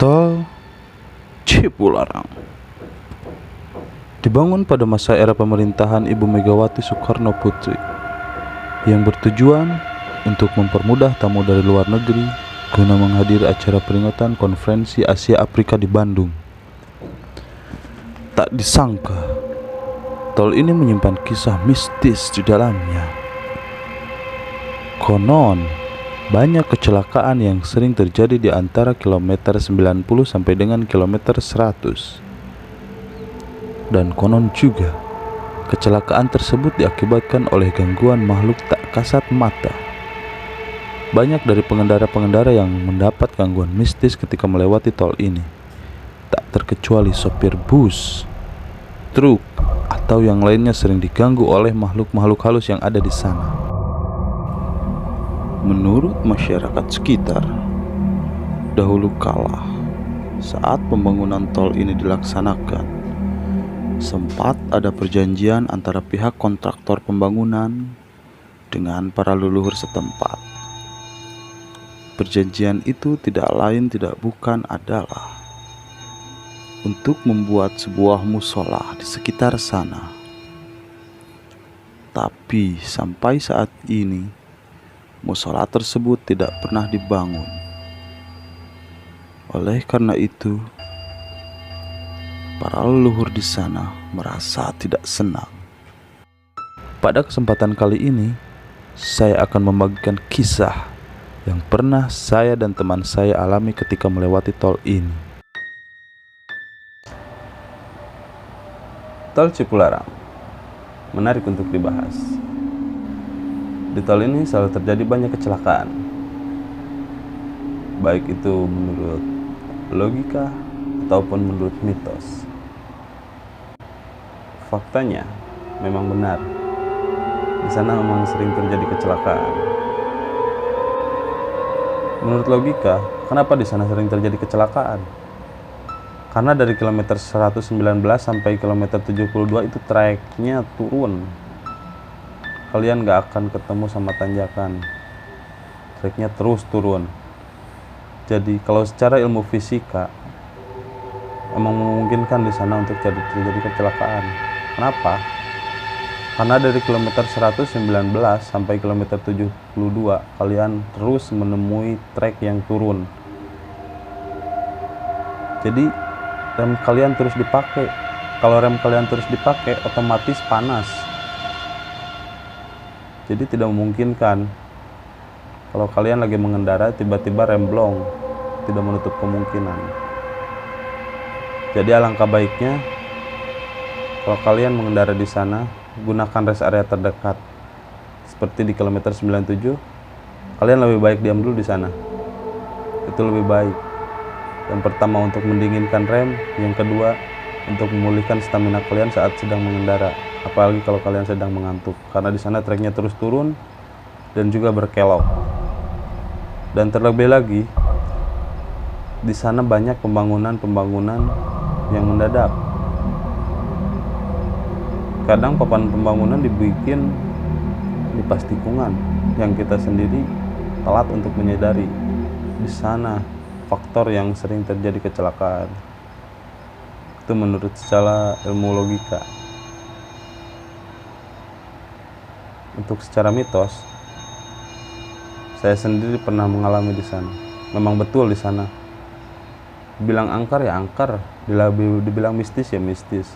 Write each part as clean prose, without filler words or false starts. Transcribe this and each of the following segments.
Tol Cipularang dibangun pada masa era pemerintahan Ibu Megawati Soekarno Putri yang bertujuan untuk mempermudah tamu dari luar negeri guna menghadiri acara peringatan Konferensi Asia Afrika di Bandung. Tak disangka, tol ini menyimpan kisah mistis di dalamnya. Konon, banyak kecelakaan yang sering terjadi di antara kilometer 90 sampai dengan kilometer 100. Dan konon juga, kecelakaan tersebut diakibatkan oleh gangguan makhluk tak kasat mata. Banyak dari pengendara-pengendara yang mendapat gangguan mistis ketika melewati tol ini, tak terkecuali sopir bus, truk, atau yang lainnya sering diganggu oleh makhluk-makhluk halus yang ada di sana. Menurut masyarakat sekitar, dahulu kala saat pembangunan tol ini dilaksanakan, sempat ada perjanjian antara pihak kontraktor pembangunan dengan para leluhur setempat. Perjanjian itu tidak lain tidak bukan adalah untuk membuat sebuah musola di sekitar sana. Tapi sampai saat ini, musola tersebut tidak pernah dibangun. Oleh karena itu, para leluhur di sana merasa tidak senang. Pada kesempatan kali ini, saya akan membagikan kisah yang pernah saya dan teman saya alami ketika melewati tol ini. Tol Cipularang menarik untuk dibahas. Di tol ini selalu terjadi banyak kecelakaan, baik itu menurut logika ataupun menurut mitos. Faktanya memang benar, di sana memang sering terjadi kecelakaan. Menurut logika, kenapa di sana sering terjadi kecelakaan? Karena dari kilometer 119 sampai kilometer 72 itu trayeknya turun. Kalian gak akan ketemu sama tanjakan, treknya terus turun. Jadi kalau secara ilmu fisika emang memungkinkan di sana untuk terjadi kecelakaan. Kenapa? Karena dari kilometer 119 sampai kilometer 72 kalian terus menemui trek yang turun. Jadi rem kalian terus dipakai. Kalau rem kalian terus dipakai, otomatis panas. Jadi tidak memungkinkan kalau kalian lagi mengendara tiba-tiba rem blong, tidak menutup kemungkinan. Jadi alangkah baiknya kalau kalian mengendara di sana, gunakan rest area terdekat. Seperti di kilometer 97, kalian lebih baik diam dulu di sana. Itu lebih baik. Yang pertama untuk mendinginkan rem, yang kedua untuk memulihkan stamina kalian saat sedang mengendara. Apalagi kalau kalian sedang mengantuk, karena di sana treknya terus turun dan juga berkelok. Dan terlebih lagi, di sana banyak pembangunan yang mendadak. Kadang papan pembangunan dibikin di pas tikungan, yang kita sendiri telat untuk menyadari. Di sana faktor yang sering terjadi kecelakaan. Itu menurut secara ilmu logika. Untuk secara mitos, saya sendiri pernah mengalami di sana. Memang betul di sana. Dibilang angker ya angker, dibilang mistis ya mistis.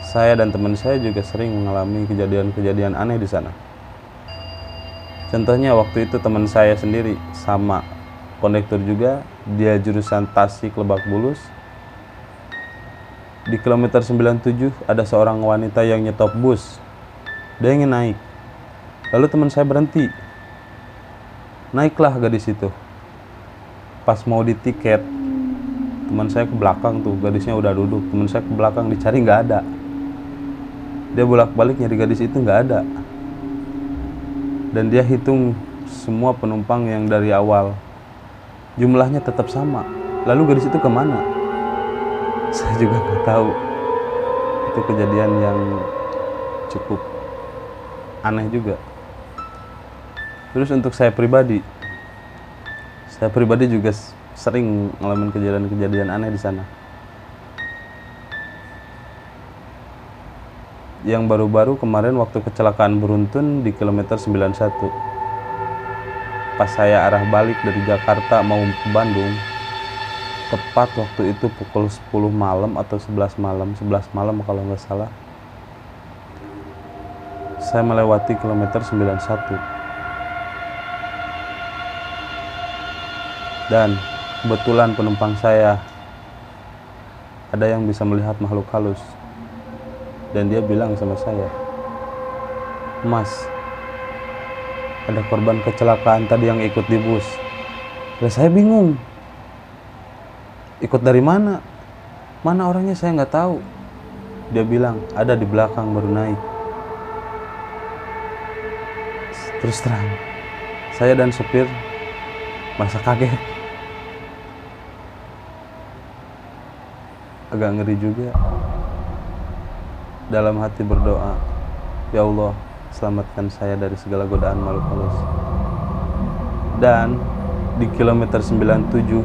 Saya dan teman saya juga sering mengalami kejadian-kejadian aneh di sana. Contohnya waktu itu teman saya sendiri sama kondektur juga, dia jurusan Tasik Lebak Bulus. Di kilometer 97 ada seorang wanita yang nyetop bus. Dia ingin naik. Lalu teman saya berhenti. Naiklah gadis itu. Pas mau ditiket, teman saya ke belakang tuh, gadisnya udah duduk. Teman saya ke belakang dicari nggak ada. Dia bolak-balik nyari gadis itu nggak ada. Dan dia hitung semua penumpang yang dari awal. Jumlahnya tetap sama. Lalu gadis itu kemana? Saya juga nggak tahu. Itu kejadian yang cukup aneh juga. Terus untuk saya pribadi juga sering ngalamin kejadian-kejadian aneh di sana. Yang baru-baru kemarin waktu kecelakaan beruntun di kilometer 91. Pas saya arah balik dari Jakarta mau ke Bandung, tepat waktu itu pukul 10 malam atau 11 malam kalau nggak salah, saya melewati kilometer 91. Dan kebetulan penumpang saya ada yang bisa melihat makhluk halus. Dan dia bilang sama saya, "Mas, ada korban kecelakaan tadi yang ikut di bus." Lah saya bingung. Ikut dari mana? Mana orangnya saya nggak tahu. Dia bilang, ada di belakang baru naik. Terus terang, saya dan supir merasa kaget. Agak ngeri juga. Dalam hati berdoa, "Ya Allah, selamatkan saya dari segala godaan makhluk halus." Dan di kilometer 97,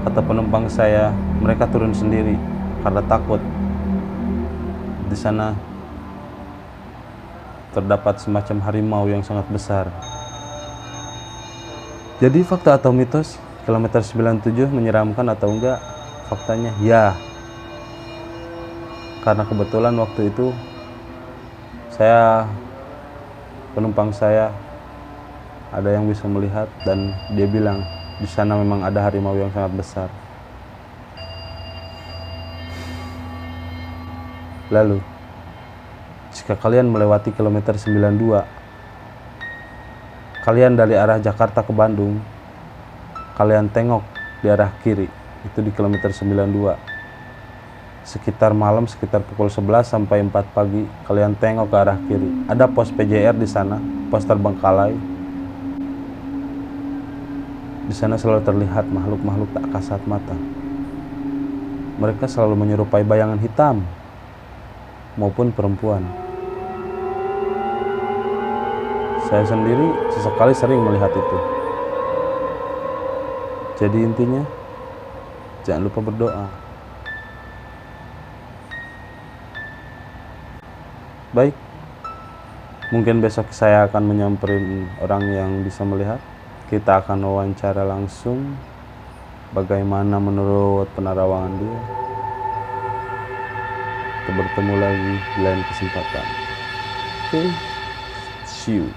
kata penumpang saya, mereka turun sendiri karena takut. Di sana terdapat semacam harimau yang sangat besar. Jadi fakta atau mitos kilometer 97 menyeramkan atau enggak? Faktanya ya. Karena kebetulan waktu itu penumpang saya ada yang bisa melihat dan dia bilang di sana memang ada harimau yang sangat besar. Lalu, jika kalian melewati kilometer 92, kalian dari arah Jakarta ke Bandung, kalian tengok di arah kiri, itu di kilometer 92. Sekitar malam, sekitar pukul 11 sampai 4 pagi, kalian tengok ke arah kiri. Ada pos PJR di sana, pos terbengkalai. Di sana selalu terlihat makhluk-makhluk tak kasat mata. Mereka selalu menyerupai bayangan hitam maupun perempuan. Saya sendiri sesekali sering melihat itu. Jadi intinya, jangan lupa berdoa. Baik, mungkin besok saya akan menyamperin orang yang bisa melihat. Kita akan wawancara langsung bagaimana menurut penerawangan dia. Kita bertemu lagi di lain kesempatan. Okay, see you.